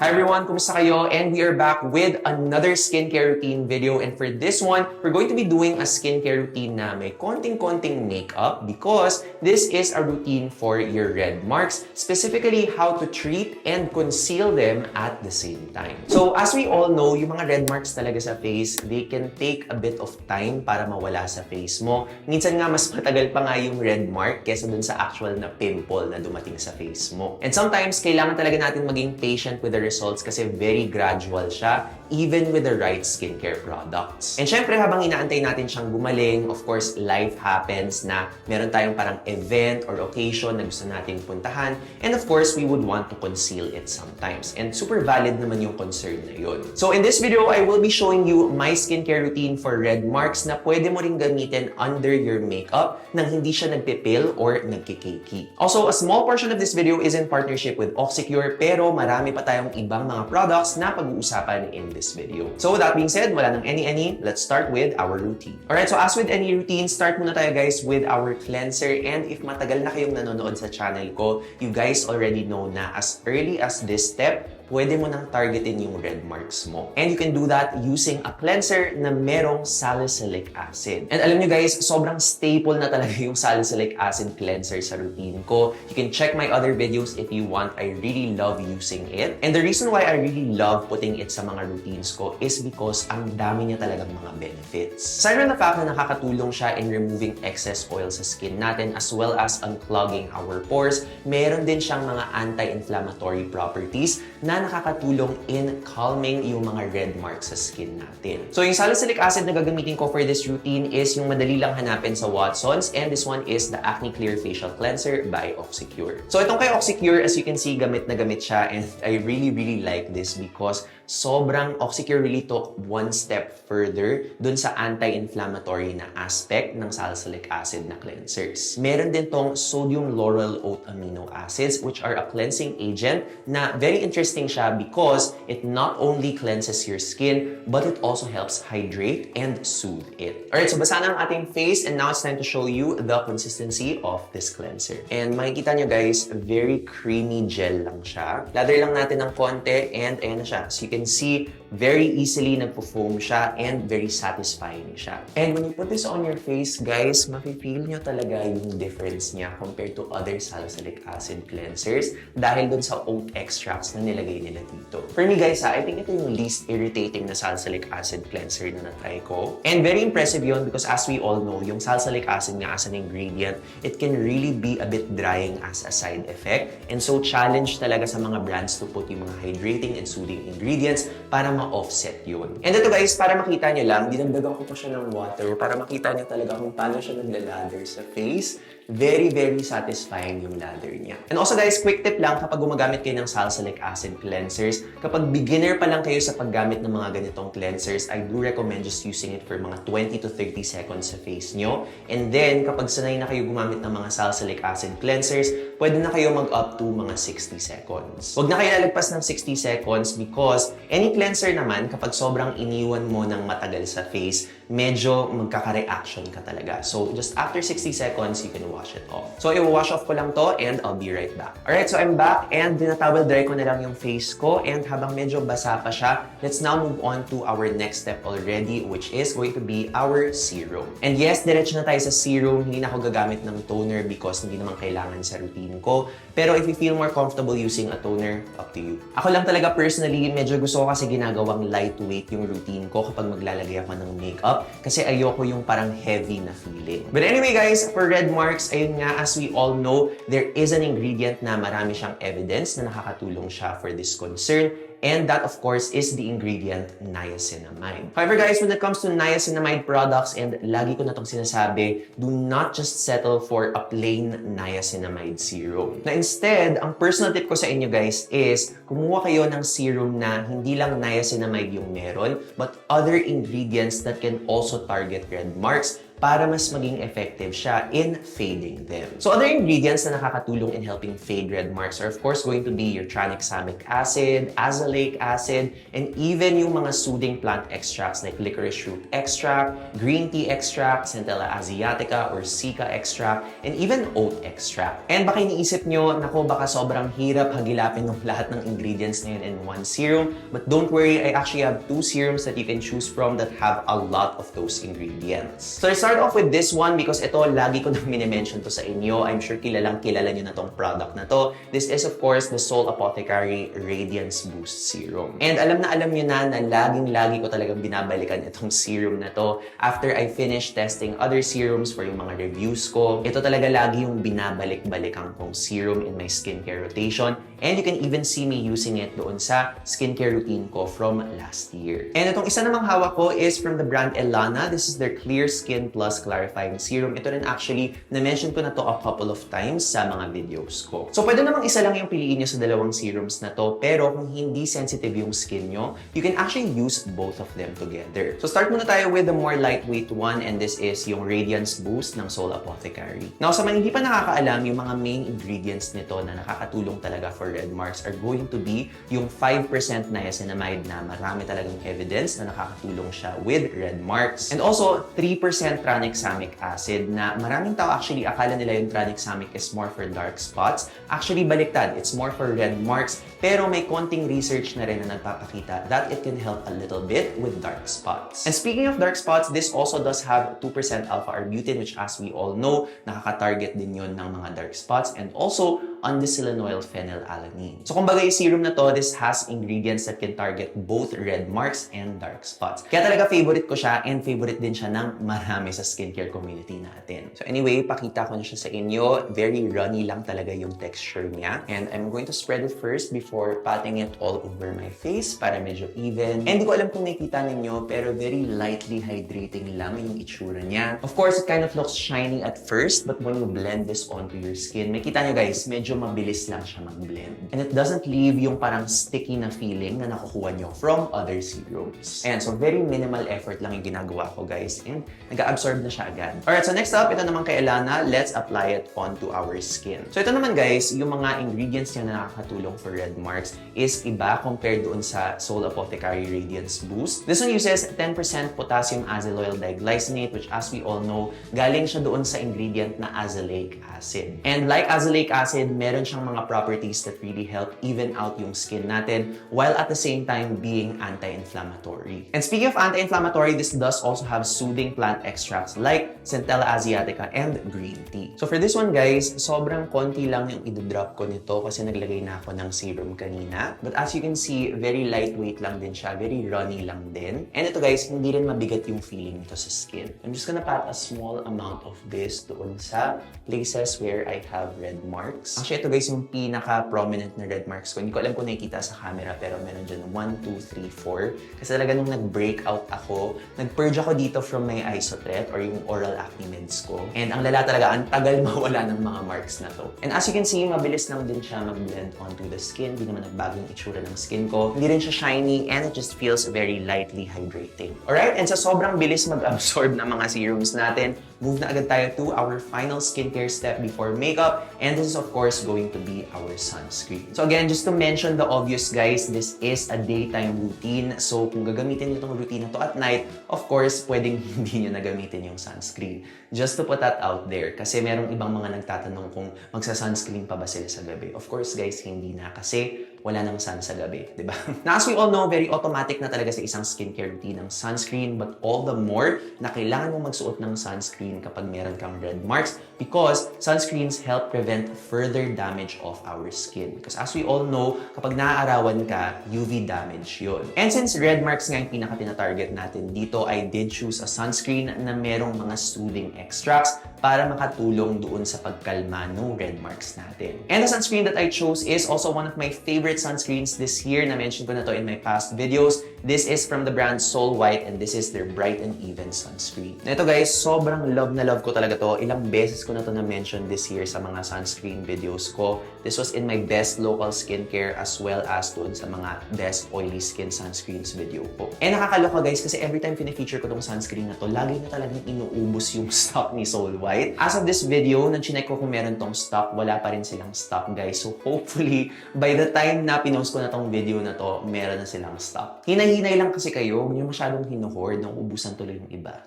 Hi everyone, kumusta kayo? And we are back with another skincare routine video. And for this one, we're going to be doing a skincare routine na may konting-konting makeup because this is a routine for your red marks, specifically how to treat and conceal them at the same time. So as we all know, yung mga red marks talaga sa face, they can take a bit of time para mawala sa face mo. Minsan nga mas matagal pa nga yung red mark kesa dun sa actual na pimple na dumating sa face mo. And sometimes, kailangan talaga natin maging patient with the results kasi very gradual siya, even with the right skincare products. And syempre, habang inaantay natin siyang gumaling, of course, life happens na meron tayong parang event or occasion na gusto nating puntahan. And of course, we would want to conceal it sometimes. And super valid naman yung concern na yun. So in this video, I will be showing you my skincare routine for red marks na pwede mo ring gamitin under your makeup nang hindi siya nagpipil or nagkikakey. Also, a small portion of this video is in partnership with Oxecure, pero marami pa tayong ibang mga products na pag-uusapan in this video. So with that being said, wala nang any, let's start with our routine. Alright, so as with any routine, start muna tayo guys with our cleanser. And if matagal na kayong nanonood sa channel ko, you guys already know na as early as this step, pwede mo nang targetin yung red marks mo. And you can do that using a cleanser na merong salicylic acid. And alam nyo guys, sobrang staple na talaga yung salicylic acid cleanser sa routine ko. You can check my other videos if you want. I really love using it. And the reason why I really love putting it sa mga routines ko is because ang dami niya talagang mga benefits. Aside from the fact na nakakatulong siya in removing excess oil sa skin natin as well as unclogging our pores, meron din siyang mga anti-inflammatory properties na nakakatulong in calming yung mga red marks sa skin natin. So yung salicylic acid na gagamitin ko for this routine is yung madali lang hanapin sa Watsons, and this one is the Acne Clear Facial Cleanser by Oxecure. So itong kay Oxecure, as you can see, gamit na gamit siya, and I really like this because sobrang Oxecure really took one step further dun sa anti-inflammatory na aspect ng salicylic acid na cleansers. Meron din tong sodium lauryl oat amino acids, which are a cleansing agent na very interesting siya because it not only cleanses your skin, but it also helps hydrate and soothe it. Alright, so basa na ang ating face, and now it's time to show you the consistency of this cleanser. And makikita nyo guys, very creamy gel lang siya. Lather lang natin ng konti, and ayan na siya. So you can see, very easily nagpo-foam siya and very satisfying siya. And when you put this on your face, guys, mafe-feel nyo talaga yung difference niya compared to other salicylic acid cleansers dahil dun sa oat extracts na nilagay nila dito. For me, guys, I think ito yung least irritating na salicylic acid cleanser na na-try ko. And very impressive yun because as we all know, yung salicylic acid nga as an ingredient, it can really be a bit drying as a side effect. And so, challenge talaga sa mga brands to put yung mga hydrating and soothing ingredients para ma-offset yun. And ito guys, para makita nyo lang, dinagdagan ko pa siya ng water para makita nyo talaga kung paano siya nagla-lather sa face. Very satisfying yung lather niya. And also guys, quick tip lang kapag gumagamit kayo ng salicylic acid cleansers, kapag beginner pa lang kayo sa paggamit ng mga ganitong cleansers, I do recommend just using it for mga 20 to 30 seconds sa face nyo. And then, kapag sanay na kayo gumamit ng mga salicylic acid cleansers, pwede na kayo mag-up to mga 60 seconds. Huwag na kayo lalagpas ng 60 seconds because any cleanser naman, kapag sobrang iniwan mo ng matagal sa face, medyo magkaka-reaction ka talaga. So, just after 60 seconds, you can wash it off. So, i-wash off ko lang to and I'll be right back. Alright, so I'm back and dinatowel dry ko na lang yung face ko, and habang medyo basa pa siya, let's now move on to our next step already, which is going to be our serum. And yes, diretso na tayo sa serum. Hindi na ako gagamit ng toner because hindi naman kailangan sa routine ko. Pero if you feel more comfortable using a toner, up to you. Ako lang talaga personally, medyo gusto ko kasi ginagawang lightweight yung routine ko kapag maglalagay ako ng makeup kasi ayoko yung parang heavy na feeling. But anyway guys, for red marks, ayun nga, as we all know, there is an ingredient na marami siyang evidence na nakakatulong siya for this concern. And that, of course, is the ingredient niacinamide. However, guys, when it comes to niacinamide products, and lagi ko na itong sinasabi, do not just settle for a plain niacinamide serum. Na instead, ang personal tip ko sa inyo, guys, is kumuha kayo ng serum na hindi lang niacinamide yung meron, but other ingredients that can also target red marks, para mas maging effective siya in fading them. So other ingredients na nakakatulong in helping fade red marks are of course going to be your tranexamic acid, azelaic acid, and even yung mga soothing plant extracts like licorice root extract, green tea extract, Centella asiatica or Cica extract, and even oat extract. And baka iniisip nyo, nako baka sobrang hirap hagilapin ng lahat ng ingredients na yun in one serum. But don't worry, I actually have 2 serums that you can choose from that have a lot of those ingredients. So I start off with this one because ito, lagi ko nang minimension to sa inyo. I'm sure kilalang kilala nyo na tong product na to. This is of course the Seoul Apothecary Radiance Boost Serum. And alam nyo na laging-lagi ko talagang binabalikan itong serum na to. After I finish testing other serums for yung mga reviews ko, ito talaga lagi yung binabalik-balikan kong serum in my skincare rotation. And you can even see me using it doon sa skincare routine ko from last year. And itong isa namang hawak ko is from the brand Ellana. This is their Clear Skin Plus Clarifying Serum. Ito rin actually, na-mention ko na to a couple of times sa mga videos ko. So pwede namang isa lang yung piliin nyo sa dalawang serums na to, pero kung hindi sensitive yung skin nyo, you can actually use both of them together. So start muna tayo with the more lightweight one, and this is yung Radiance Boost ng Seoul Apothecary. Now sa mga hindi pa nakakaalam, yung mga main ingredients nito na nakakatulong talaga for red marks are going to be yung 5% niacinamide na marami talagang evidence na nakakatulong siya with red marks. And also, 3% tranexamic acid na maraming tao actually akala nila yung tranexamic is more for dark spots. Actually, baliktad. It's more for red marks. Pero may konting research na rin na nagpapakita that it can help a little bit with dark spots. And speaking of dark spots, this also does have 2% alpha-arbutin, which as we all know, nakaka-target din yun ng mga dark spots, and also undecillinoyl phenylalanine. So kumbaga yung serum na to, this has ingredients that can target both red marks and dark spots. Kaya talaga favorite ko siya, and favorite din siya ng marami sa skincare community natin. So anyway, pakita ko na siya sa inyo. Very runny lang talaga yung texture niya. And I'm going to spread it first before patting it all over my face para medyo even. And di ko alam kung nakikita ninyo, pero very lightly hydrating lang yung itsura niya. Of course, it kind of looks shiny at first, but when you blend this onto your skin, makita nyo guys, medyo mabilis lang siya mag-blend. And it doesn't leave yung parang sticky na feeling na nakukuha nyo from other serums. And so very minimal effort lang yung ginagawa ko guys, and nag-absorb na siya agad. Alright, so next up, ito naman kay Ellana, let's apply it onto our skin. So ito naman guys, yung mga ingredients niya na nakakatulong for red marks is iba compared doon sa Seoul Apothecary Radiance Boost. This one uses 10% potassium azelaic diglycinate, which as we all know, galing siya doon sa ingredient na azelaic acid. And like azelaic acid, meron siyang mga properties that really help even out yung skin natin while at the same time being anti-inflammatory. And speaking of anti-inflammatory, this does also have soothing plant extracts like Centella asiatica and green tea. So for this one guys, sobrang konti lang yung i-drop ko nito kasi naglagay na ako ng serum kanina. But as you can see, very lightweight lang din siya, very runny lang din. And ito guys, hindi rin mabigat yung feeling nito sa skin. I'm just gonna pat a small amount of this doon sa places where I have red marks. Actually, ito guys yung pinaka-prominent na red marks ko. Hindi ko alam kung nakikita sa camera, pero meron dyan 1, 2, 3, 4. Kasi talaga nung nag-breakout ako, nag-purge ako dito from my isotret or yung oral acne meds ko. And ang lala talaga, ang tagal mawala ng mga marks na to. And as you can see, mabilis lang din siya mag-blend onto the skin. Hindi naman nagbago yung itsura ng skin ko. Hindi rin siya shiny, and it just feels very lightly hydrating. Alright, and sa sobrang bilis mag-absorb ng mga serums natin, move na agad tayo to our final skincare step before makeup, and this is of course going to be our sunscreen. So again, just to mention the obvious guys, this is a daytime routine. So kung gagamitin niyo itong routine na to at night, of course, pwedeng hindi niyo na gamitin yung sunscreen. Just to put that out there, kasi merong ibang mga nagtatanong kung magsa-sunscreen pa ba sila sa gabi. Of course guys, hindi na, kasi wala nang sun sa gabi, di ba? Now, as we all know, very automatic na talaga sa isang skincare routine ng sunscreen, but all the more na kailangan mong magsuot ng sunscreen kapag meron kang red marks, because sunscreens help prevent further damage of our skin. Because as we all know, kapag naaarawan ka, UV damage yun. And since red marks nga yung pinaka-tina-target natin dito, I did choose a sunscreen na merong mga soothing extracts para makatulong doon sa pagkalma ng red marks natin. And the sunscreen that I chose is also one of my favorite favorite sunscreens this year. Na-mention ko na to in my past videos. This is from the brand Soul White and this is their Bright and Even sunscreen. Na ito guys, sobrang love na love ko talaga to. Ilang beses ko na to na-mention this year sa mga sunscreen videos ko. This was in my best local skincare as well as dun sa mga best oily skin sunscreens video ko. And nakakaloka guys kasi every time fine-feature ko tong sunscreen na to, lagi na talagang inuubos yung stock ni Soul White. As of this video, nang chinek ko kung meron tong stock, wala pa rin silang stock guys. So hopefully, by the time na pinost ko na tong video na to, meron na silang stock. Hinay-hinay lang kasi kayo, huwag nyo masyadong hinuhoard nang ubusan tuloy yung iba.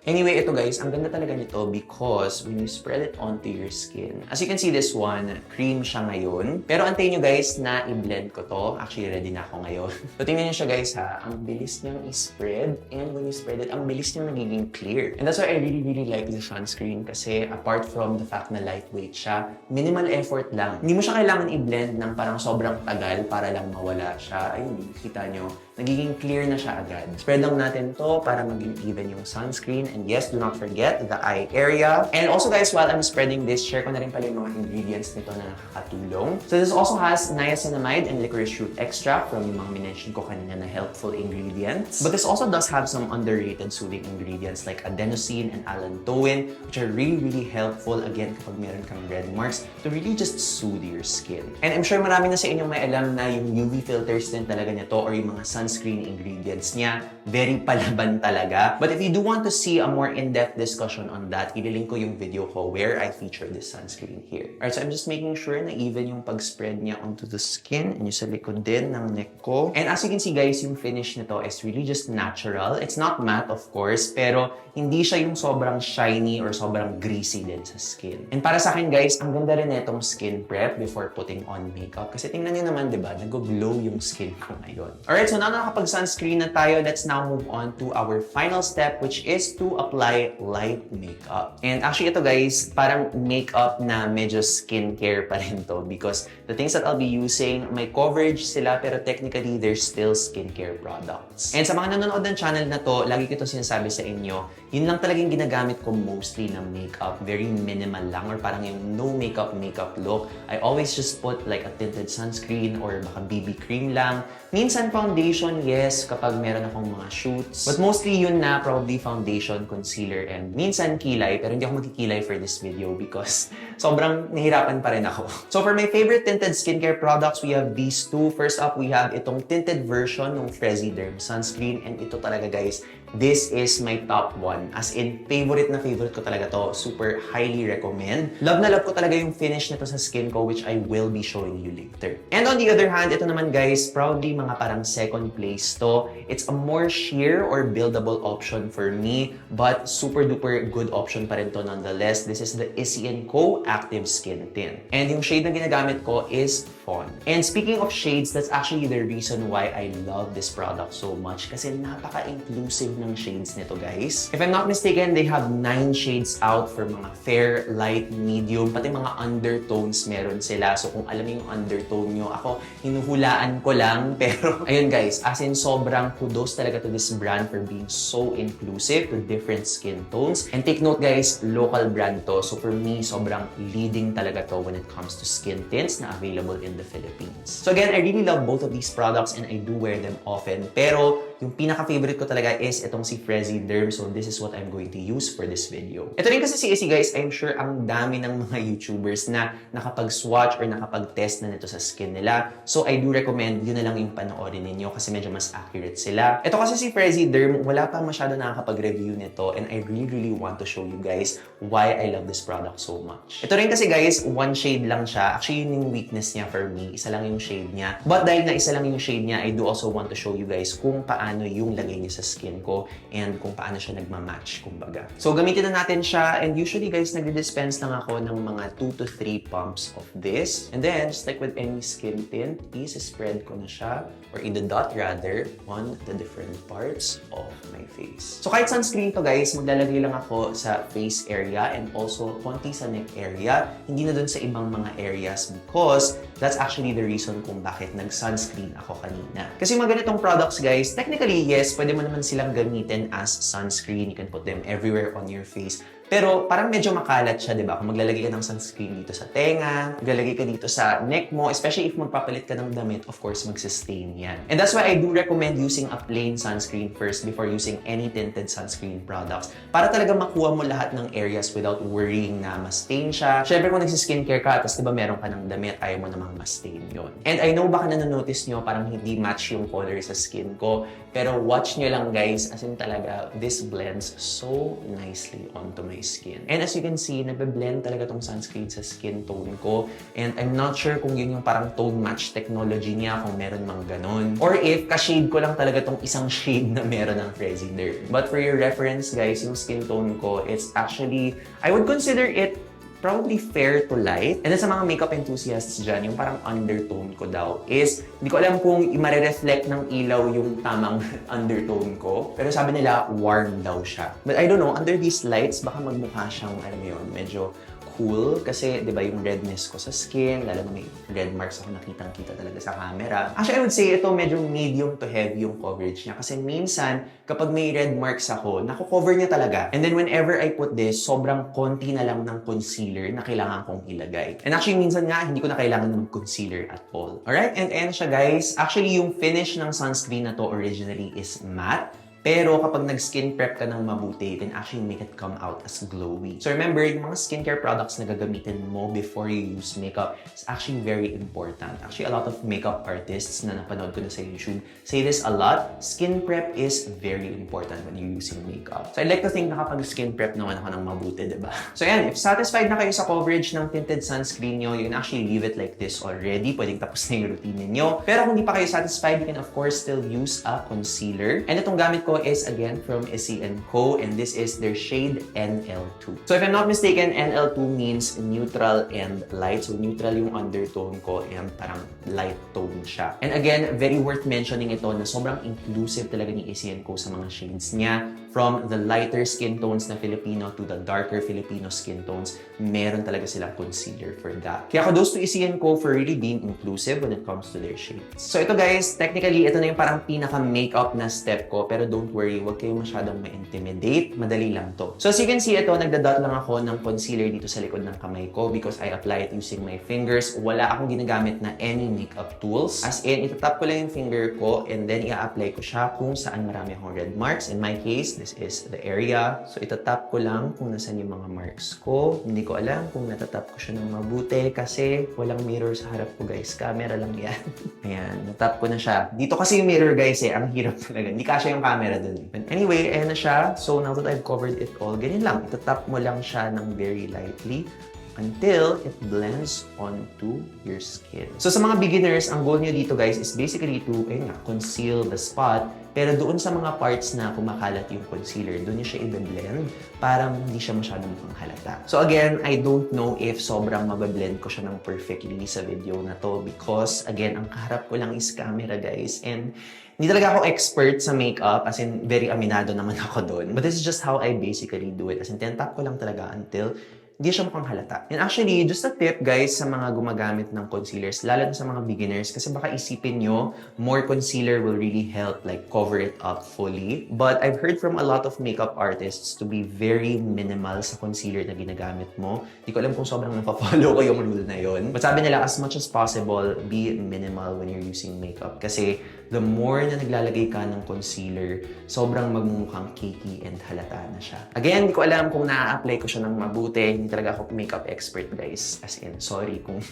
Anyway, ito guys, ang ganda talaga nito because when you spread it onto your skin, as you can see this one, cream siya ngayon. Pero antayin nyo guys na i-blend ko to. Actually, ready na ako ngayon. So tingnan nyo siya guys ha, ang bilis niyang i-spread and when you spread it, ang bilis niyang nagiging clear. And that's why I really like the sunscreen kasi apart from the fact na lightweight siya, minimal effort lang. Hindi mo siya kailangan i-blend ng parang sobrang tagal para lang mawala siya. Ayun, kita nyo, nagiging clear na siya agad. Spread lang natin to para maging even yung sunscreen. And yes, do not forget the eye area. And also guys, while I'm spreading this, share ko na rin pala yung mga ingredients nito na nakakatulong. So this also has niacinamide and licorice root extract from yung mga minention ko kanina na helpful ingredients. But this also does have some underrated soothing ingredients like adenosine and allantoin, which are really helpful again kapag meron kang red marks to really just soothe your skin. And I'm sure marami na sa inyong may alam na yung UV filters din talaga nito or yung mga sunscreen ingredients niya, very palaban talaga. But if you do want to see a more in-depth discussion on that, ililink ko yung video ko where I feature this sunscreen here. Alright, so I'm just making sure na even yung pag-spread niya onto the skin and yung sa likod din ng neck ko. And as you can see guys, yung finish nito is really just natural. It's not matte of course, pero hindi siya yung sobrang shiny or sobrang greasy din sa skin. And para sa akin guys, ang ganda rin itong skin prep before putting on makeup. Kasi tingnan nyo naman, di ba? Nag-glow yung skin ko ngayon. Alright, so now nakapag-sunscreen na tayo, let's now move on to our final step which is to apply light makeup. And actually ito guys, parang makeup na medyo skincare pa rin to because the things that I'll be using, may coverage sila pero technically they're still skincare products. And sa mga nanonood ng channel na to, lagi ko ito sinasabi sa inyo, yun lang talagang ginagamit ko mostly na makeup. Very minimal lang or parang yung no makeup look. I always just put like a tinted sunscreen or baka BB cream lang. Minsan foundation, yes, kapag meron akong mga shoots. But mostly yun na, probably foundation, concealer, and minsan kilay. Pero hindi ako magkikilay for this video because sobrang nahirapan pa rin ako. So for my favorite tinted skincare products, we have these two. First up, we have itong tinted version ng Frezyderm sunscreen. And ito talaga guys, this is my top one. As in, favorite na favorite ko talaga to. Super highly recommend. Love na love ko talaga yung finish nito sa skin ko which I will be showing you later. And on the other hand, ito naman guys, proudly mga parang second place to. It's a more sheer or buildable option for me, but super duper good option pa rin to nonetheless. This is the Issy Co Active Skin Tint. And yung shade na ginagamit ko is Fawn. And speaking of shades, that's actually the reason why I love this product so much kasi napaka-inclusive ng shades nito guys. If I'm not mistaken, they have 9 shades out for mga fair, light, medium, pati mga undertones meron sila. So kung alam niyo yung undertone nyo, ako hinuhulaan ko lang. Pero ayun guys, as in sobrang kudos talaga to this brand for being so inclusive to different skin tones. And take note guys, local brand to. So for me, sobrang leading talaga to when it comes to skin tints na available in the Philippines. So again, I really love both of these products and I do wear them often. Pero yung pinaka-favorite ko talaga is itong si Frezyderm. So this is what I'm going to use for this video. Ito rin kasi si Issy guys, I'm sure ang dami ng mga YouTubers na nakapag-swatch or nakapag-test na nito sa skin nila. So I do recommend yun na lang yung panoorin ninyo kasi medyo mas accurate sila. Ito kasi si Frezyderm, wala pa masyado nakakapag-review nito and I really want to show you guys why I love this product so much. Ito rin kasi guys, one shade lang siya. Actually, yun yung weakness niya for me. Isa lang yung shade niya. But dahil na isa lang yung shade niya, I do also want to show you guys kung paano yung lagay niya sa skin ko and kung paano siya nagmamatch, kumbaga. So, gamitin na natin siya and usually guys, nagdi-dispense lang ako ng mga 2 to 3 pumps of this. And then, just like with any skin tint, is-spread ko na siya or i-dot rather on the different parts of my face. So, kahit sunscreen to guys, maglalagay lang ako sa face area and also konti sa neck area. Hindi na dun sa ibang mga areas because that's actually the reason kung bakit nag-sunscreen ako kanina. Kasi mga ganitong products guys, technically yes, pwede mo naman silang gamitin as sunscreen. You can put them everywhere on your face. Pero parang medyo makalat siya, di ba? Kung maglalagay ka ng sunscreen dito sa tenga, maglalagay ka dito sa neck mo, especially if magpapalit ka ng damit, of course, magsistain yan. And that's why I do recommend using a plain sunscreen first before using any tinted sunscreen products. Para talaga makuha mo lahat ng areas without worrying na ma-stain siya. Syempre kung nagsiskincare ka, tapos diba meron ka ng damit, ayaw mo namang ma-stain yun. And I know baka nanonotice nyo parang hindi match yung color sa skin ko, pero watch nyo lang guys, as in talaga, this blends so nicely onto my skin. And as you can see, nagbe-blend talaga tong sunscreen sa skin tone ko. And I'm not sure kung yun yung parang tone match technology niya, kung meron mang ganun. Or if ka-shade ko lang talaga tong isang shade na meron ng Frezyderm. But for your reference guys, yung skin tone ko, it's actually, I would consider it probably fair to light. And then sa mga makeup enthusiasts dyan, yung parang undertone ko daw is, hindi ko alam kung i-reflect ng ilaw yung tamang undertone ko. Pero sabi nila, warm daw siya. But I don't know, under these lights, baka magmukha siyang, alam mo yun, medyo cool. Kasi, di ba, yung redness ko sa skin, lalo na may red marks ako nakitang-kita talaga sa camera. Actually, I would say ito medyo medium to heavy yung coverage niya. Kasi minsan, kapag may red marks ako, nako-cover niya talaga. And then whenever I put this, sobrang konti na lang ng concealer na kailangan kong ilagay. And actually, minsan nga, hindi ko na kailangan ng concealer at all. Alright? And siya, guys. Actually, yung finish ng sunscreen na to originally is matte. Pero kapag nag-skin prep ka ng mabuti, you can actually make it come out as glowy. So remember, yung mga skincare products na gagamitin mo before you use makeup is actually very important. Actually, a lot of makeup artists na napanood ko na sa YouTube say this a lot. Skin prep is very important when you're using makeup. So I'd like to think na kapag skin prep naman ako ng mabuti, diba? So yan, if satisfied na kayo sa coverage ng tinted sunscreen nyo, you can actually leave it like this already. Pwedeng tapos na yung routine ninyo. Pero kung di pa kayo satisfied, you can of course still use a concealer. And itong gamit ko is again from Issy Co, and this is their shade NL2. So if I'm not mistaken, NL2 means neutral and light. So neutral yung undertone ko and parang light tone siya. And again, very worth mentioning ito na sobrang inclusive talaga ni Issy Co sa mga shades niya. From the lighter skin tones na Filipino to the darker Filipino skin tones, meron talaga silang concealer for that. Kaya kudos to Issy Co for really being inclusive when it comes to their shades. So ito guys, technically ito na yung parang pinaka-makeup na step ko, pero don't worry, huwag kayo masyadong ma-intimidate. Madali lang to. So as you can see, ito, nagdadot lang ako ng concealer dito sa likod ng kamay ko because I apply it using my fingers. Wala akong ginagamit na any makeup tools. As in, itatap ko lang yung finger ko and then i-apply ko siya kung saan marami akong red marks. In my case, this is the area. So itatap ko lang kung nasan yung mga marks ko. Hindi ko alam kung natatap ko siya ng mabuti kasi walang mirror sa harap ko guys. Camera lang yan. Ayan, natap ko na siya. Dito kasi yung mirror guys ang hirap talaga. Hindi kasya yung camera dun. But anyway, ayan na siya. So now that I've covered it all, ganyan lang. Itatap mo lang siya ng very lightly until it blends onto your skin. So sa mga beginners, ang goal nyo dito guys is basically to, conceal the spot. Pero doon sa mga parts na kumakalat yung concealer, doon nyo siya i-blend para hindi siya masyadong mukhang halata. So again, I don't know if sobrang mabablend ko siya ng perfectly sa video na to because again, ang kaharap ko lang is camera guys. And hindi talaga ako expert sa makeup, as in very aminado naman ako doon. But this is just how I basically do it. As in, tintap ko lang talaga until hindi siya mukhang halata. And actually, just a tip guys sa mga gumagamit ng concealers, lalo na sa mga beginners, kasi baka isipin nyo, more concealer will really help like cover it up fully. But I've heard from a lot of makeup artists to be very minimal sa concealer na ginagamit mo. Hindi ko alam kung sobrang napafollow ko yung rule na yon. But sabi nila, as much as possible, be minimal when you're using makeup. Kasi the more na naglalagay ka ng concealer, sobrang magmumukhang cakey and halata na siya. Again, hindi ko alam kung na-apply ko siya ng mabuti. Hindi talaga ako makeup expert, guys. As in, sorry kung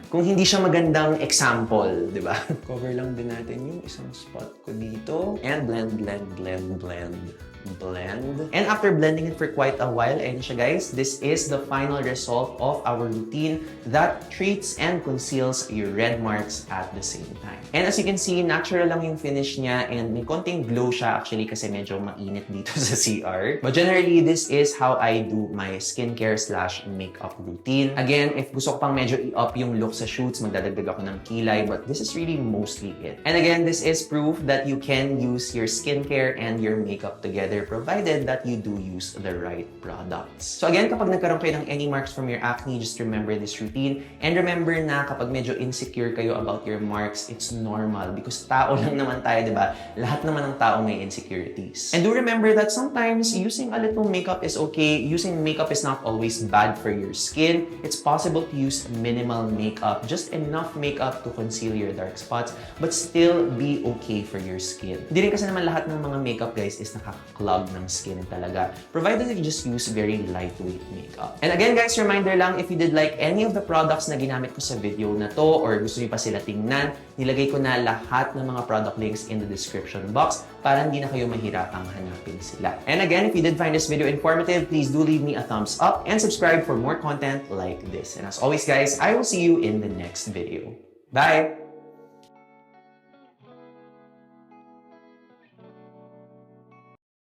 kung hindi siya magandang example, di ba? Cover lang din natin yung isang spot ko dito. And blend, blend, blend, blend. Blend. And after blending it for quite a while, ayun siya guys, this is the final result of our routine that treats and conceals your red marks at the same time. And as you can see, natural lang yung finish niya and may konting glow siya actually kasi medyo mainit dito sa CR. But generally, this is how I do my skincare / makeup routine. Again, if gusto ko pang medyo i-up yung look sa shoots, magdadagdag ako ng kilay, but this is really mostly it. And again, this is proof that you can use your skincare and your makeup together provided that you do use the right products. So again, kapag nagkaroon kayo ng any marks from your acne, just remember this routine. And remember na kapag medyo insecure kayo about your marks, it's normal because tao lang naman tayo, di ba? Lahat naman ng tao may insecurities. And do remember that sometimes using a little makeup is okay. Using makeup is not always bad for your skin. It's possible to use minimal makeup, just enough makeup to conceal your dark spots, but still be okay for your skin. Hindi rin kasi naman lahat ng mga makeup, guys, is nakaka-clog ng skin talaga, provided you just use very lightweight makeup. And again, guys, reminder lang, if you did like any of the products na ginamit ko sa video na to, or gusto niyo pa sila tingnan, nilagay ko na lahat ng mga product links in the description box para hindi na kayo mahirapang hanapin sila. And again, if you did find this video informative, please do leave me a thumbs up and subscribe for more content like this. And as always, guys, I will see you in the next video. Bye!